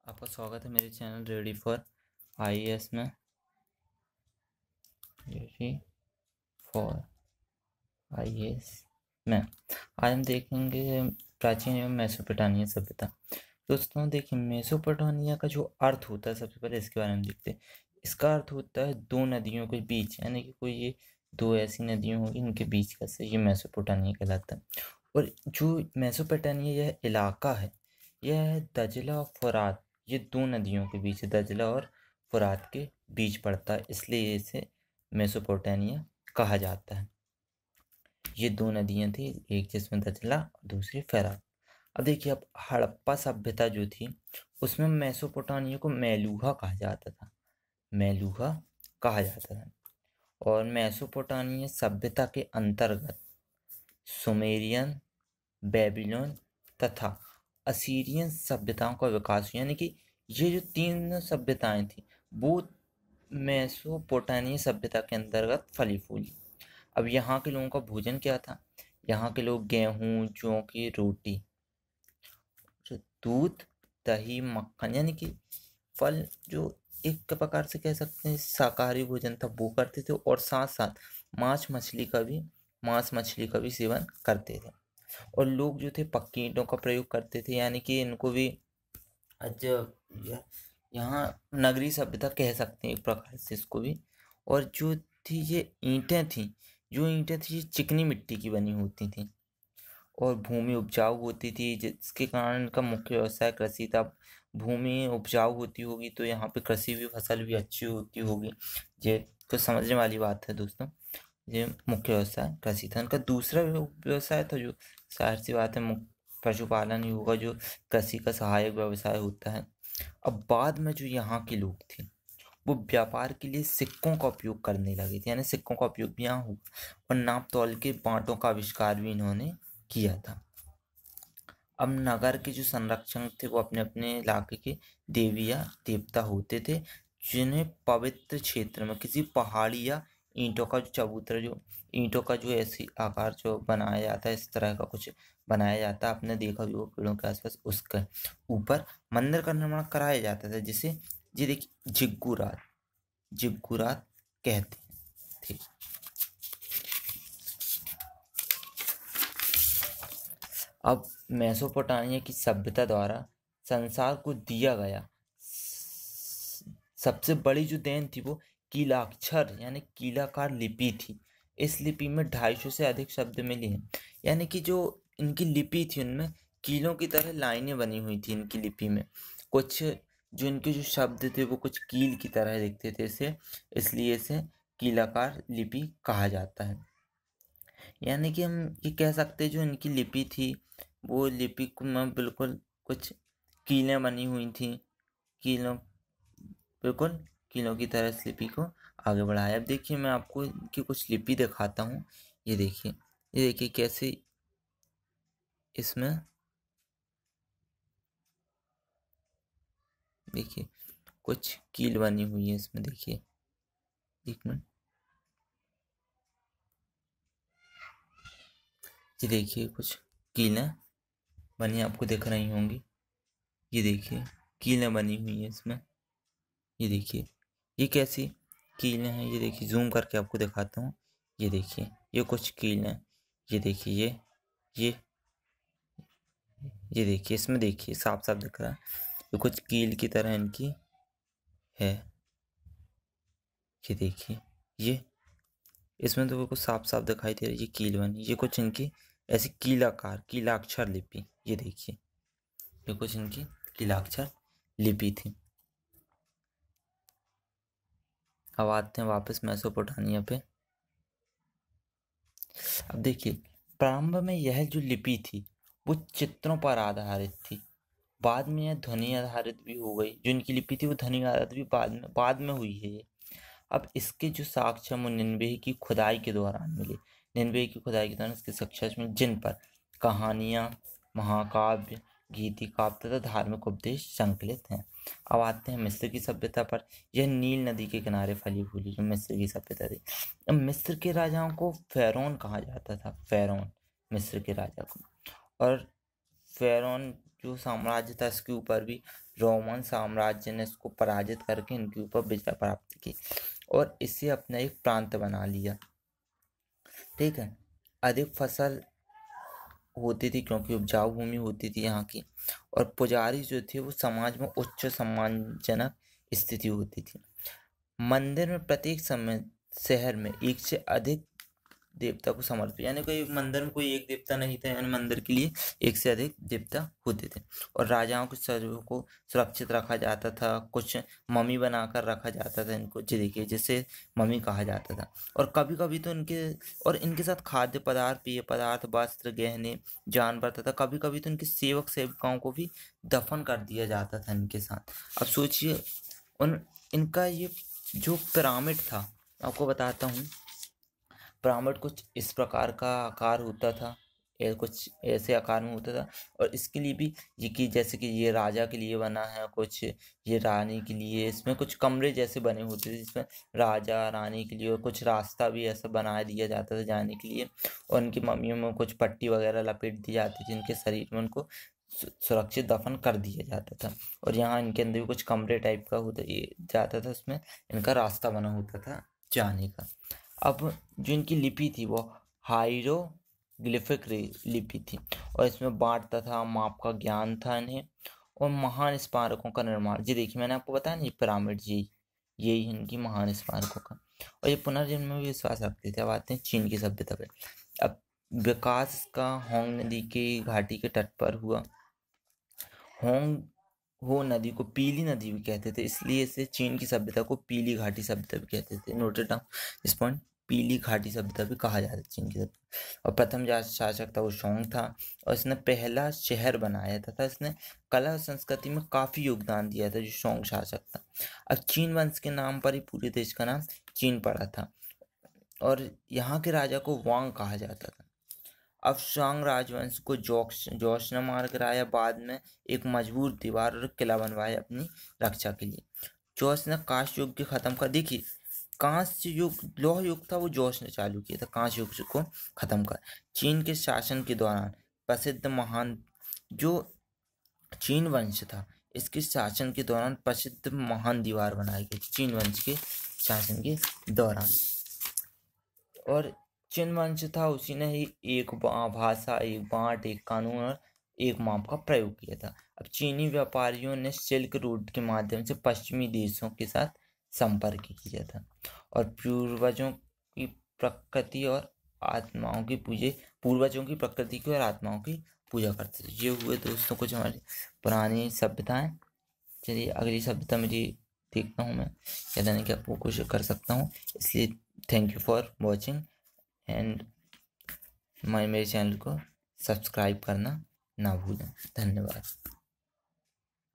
आपका स्वागत है मेरे चैनल रेडी फॉर आईएएस में। रेडी फॉर आईएएस में आज हम देखेंगे प्राचीन एवं मेसोपोटामिया सभ्यता। दोस्तों देखिए, मेसोपोटामिया का जो अर्थ होता है, सबसे पहले इसके बारे में देखते हैं। इसका अर्थ होता है दो नदियों के बीच, यानी कि कोई ये दो ऐसी नदियाँ होंगी इनके बीच का से ये मेसोपोटामिया कहलाता है। और जो मेसोपोटामिया यह इलाका है, यह है दजला और फुरात, ये दो नदियों के बीच, दजला और फुरात के बीच पड़ता है, इसलिए इसे मेसोपोटामिया कहा जाता है। ये दो नदियां थी, एक जिसमें दजला और दूसरी फुरात। अब देखिए, अब हड़प्पा सभ्यता जो थी उसमें मेसोपोटामिया को मेलूहा कहा जाता था, मेलूहा कहा जाता था। और मेसोपोटामिया सभ्यता के अंतर्गत सुमेरियन, बेबीलोन तथा असीरियन सभ्यताओं का विकास हुआ, यानी कि ये जो तीन सभ्यताएं थी वो मेसोपोटामिया सभ्यता के अंतर्गत फली फूली। अब यहाँ के लोगों का भोजन क्या था? यहाँ के लोग गेहूं, जौ की रोटी, दूध, दही, मक्खन, यानी कि फल, जो एक प्रकार से कह सकते हैं शाकाहारी भोजन था, वो करते थे। और साथ साथ मांस मछली का भी सेवन करते थे। और लोग जो थे पक्की ईंटों का प्रयोग करते थे, यानी कि इनको भी यहाँ नगरीय सभ्यता कह सकते हैं एक प्रकार से इसको भी। और जो थी ये ईंटें थी, ये चिकनी मिट्टी की बनी होती थी और भूमि उपजाऊ होती थी, जिसके कारण इनका मुख्य व्यवसाय कृषि था। भूमि उपजाऊ होती होगी तो यहाँ पे कृषि भी, फसल भी अच्छी होती होगी। ये तो समझने वाली बात है दोस्तों। ये मुख्य व्यवसाय कृषि था। इनका दूसरा व्यवसाय था, जो जाहिर सी बात है पशुपालन ही होगा, जो कृषि का सहायक व्यवसाय होता है। अब बाद में जो यहाँ के लोग थे वो व्यापार के लिए सिक्कों का उपयोग करने लगे थे, यानी सिक्कों का उपयोग भी यहाँ हुआ। और नाप तौल के बांटों का आविष्कार भी इन्होंने किया था। अब नगर के जो संरक्षक थे वो अपने अपने इलाके के देवी या देवता होते थे, जिन्हें पवित्र क्षेत्र में किसी पहाड़ी या ईंटों का जो चबूतरा, जो ईंटों का जो ऐसी आकार जो बनाया जाता है, इस तरह का कुछ बनाया जाता है, आपने देखा भी वो पेड़ों के आसपास, उसके ऊपर मंदिर का निर्माण कराया जाता था, जिसे ये देखिए जिग्गुरात कहते हैं। ठीक। अब मेसोपोटामिया की सभ्यता द्वारा संसार को दिया गया सबसे बड़ी जो देन थी वो कीलाक्षर यानी कीलाकार लिपि थी। इस लिपि में 250 से अधिक शब्द मिले हैं, यानी कि जो इनकी लिपि थी उनमें कीलों की तरह लाइनें बनी हुई थी इनकी लिपि में। कुछ जो इनके जो शब्द थे वो कुछ कील की तरह दिखते थे, इसे इसलिए इसे कीलाकार लिपि कहा जाता है। यानी कि हम ये कह सकते हैं जो इनकी लिपि थी वो लिपि में बिल्कुल कुछ कीलें बनी हुई थी, बिल्कुल कीलों की तरह इस लिपि को आगे बढ़ाया। अब देखिए, मैं आपको इनकी कुछ लिपि दिखाता हूँ। ये देखिए कैसे इसमें देखिए कुछ कील बनी हुई है इसमें। देखिए, एक मिनट, ये देखिए कुछ कीलें बनी आपको दिख रही होंगी। ये देखिए कीलें बनी हुई है इसमें। ये देखिए ये कैसी कीलें हैं, ये देखिए जूम करके आपको दिखाता हूँ। ये देखिए ये कुछ कीलें, ये देखिए ये ये देखिए, इसमें देखिए साफ साफ दिख रहा है ये कुछ कील की तरह इनकी है। ये देखिए ये इसमें तो बिल्कुल साफ साफ दिखाई दे रही है ये कील बनी, ये कुछ इनकी ऐसी कीलाक्षर लिपि। ये देखिए ये कुछ इनकी कीलाक्षर लिपि थी। अब आते हैं वापस मेसोपोटामिया पे। अब देखिए, प्रारंभ में यह जो लिपि थी वो चित्रों पर आधारित थी, बाद में यह ध्वनि आधारित भी हो गई। जो इनकी लिपि थी वो ध्वनि आधारित भी बाद में हुई है ये। अब इसके जो साक्ष्य हम निन्वे की खुदाई के दौरान मिले, निन्वे की खुदाई के दौरान इसके साक्ष्य में जिन पर कहानियां, महाकाव्य, गीति काव्य तथा धार्मिक उपदेश संकलित हैं। अब आते हैं मिस्र की सभ्यता पर। यह नील नदी के किनारे फली फूली जो मिस्र की सभ्यता थी। अब मिस्र के राजाओं को फेरोन कहा जाता था, फेरोन मिस्र के राजा को। और फेरोन जो साम्राज्य था इसके ऊपर भी रोमन साम्राज्य ने इसको पराजित करके इनके ऊपर विजय प्राप्त की और इसे अपना एक प्रांत बना लिया। ठीक है, अधिक फसल होती थी क्योंकि उपजाऊ भूमि होती थी यहाँ की, और पुजारी जो थे वो समाज में उच्च सम्मानजनक स्थिति होती थी। मंदिर में प्रत्येक समय शहर में एक से अधिक देवता को समर्पित, यानी कोई मंदिर में कोई एक देवता नहीं था, यानी मंदिर के लिए एक से अधिक देवता होते थे। और राजाओं के शरीरों को सुरक्षित रखा जाता था, कुछ मम्मी बनाकर रखा जाता था इनको, जी देखिए जिसे मम्मी कहा जाता था। और कभी कभी तो इनके साथ खाद्य पदार्थ, पेय पदार्थ, वस्त्र, गहने, जानवर तथा कभी कभी तो इनके सेवक सेविकाओं को भी दफन कर दिया जाता था इनके साथ। अब सोचिए इनका ये जो पिरामिड था, आपको बताता हूँ। पिरामिड कुछ इस प्रकार का आकार होता था, कुछ ऐसे आकार में होता था। और इसके लिए भी ये कि जैसे कि ये राजा के लिए बना है, कुछ ये रानी के लिए, इसमें कुछ कमरे जैसे बने होते थे जिसमें राजा रानी के लिए, और कुछ रास्ता भी ऐसा बना दिया जाता था जाने के लिए। और उनकी मम्मियों में कुछ पट्टी वगैरह लपेट दी जाती थी, इनके शरीर में उनको सुरक्षित दफन कर दिया जाता था। और यहाँ इनके अंदर भी कुछ कमरे टाइप का होता ये जाता था, उसमें इनका रास्ता बना होता था जाने का। अब जो इनकी लिपि थी वो हाइरोग्लिफिक लिपि थी, और इसमें बांट तथा माप का ज्ञान था इन्हें, और महान स्मारकों का निर्माण। जी देखिए मैंने आपको बताया ना, ये पिरामिड यही इनकी महान स्मारकों का। और ये पुनर्जन्म में भी विश्वास रखते थे। अब आते हैं चीन की सभ्यता पे। अब विकास का होंग नदी की घाटी के तट पर हुआ। होंग हो नदी को पीली नदी भी कहते थे, इसलिए इसे चीन की सभ्यता को पीली घाटी सभ्यता भी कहते थे। नोटेड डाउन इस पॉइंट, पीली घाटी सभ्यता भी कहा जाता है चीन की सभ्यता। और प्रथम शासक था वो शोंग था, और इसने पहला शहर बनाया था। इसने कला और संस्कृति में काफी योगदान दिया था, जो शोंग शासक था। अब चीन वंश के नाम पर ही पूरे देश का नाम चीन पड़ा था, और यहाँ के राजा को वांग कहा जाता था। अब शांग राजवंश को जोश ने मार गिराया। बाद में एक मजबूत दीवार और किला बनवाया अपनी रक्षा के लिए। जोश ने कांस्य युग के खत्म कर, देखिए कांस्य युग लौह युग था वो जोश ने चालू किया था, कांस्य युग को खत्म कर। चीन के शासन के दौरान प्रसिद्ध महान जो चीन वंश था, इसके शासन के दौरान प्रसिद्ध महान दीवार बनाई गई चीन वंश के शासन के दौरान। और चीन वंश था उसी ने ही एक भाषा, एक बांट, एक कानून और एक माप का प्रयोग किया था। अब चीनी व्यापारियों ने सिल्क रूट के माध्यम से पश्चिमी देशों के साथ संपर्क किया था, और पूर्वजों की प्रकृति और आत्माओं की पूजा करते थे। ये हुए दोस्तों कुछ हमारी पुरानी सभ्यताएं। चलिए अगली सभ्यता मेरी देखता हूँ मैं, या नहीं कि आपको कोशिश कर सकता हूँ। इसलिए thank you for watching and मेरे चैनल को सब्सक्राइब करना ना भूलें। धन्यवाद।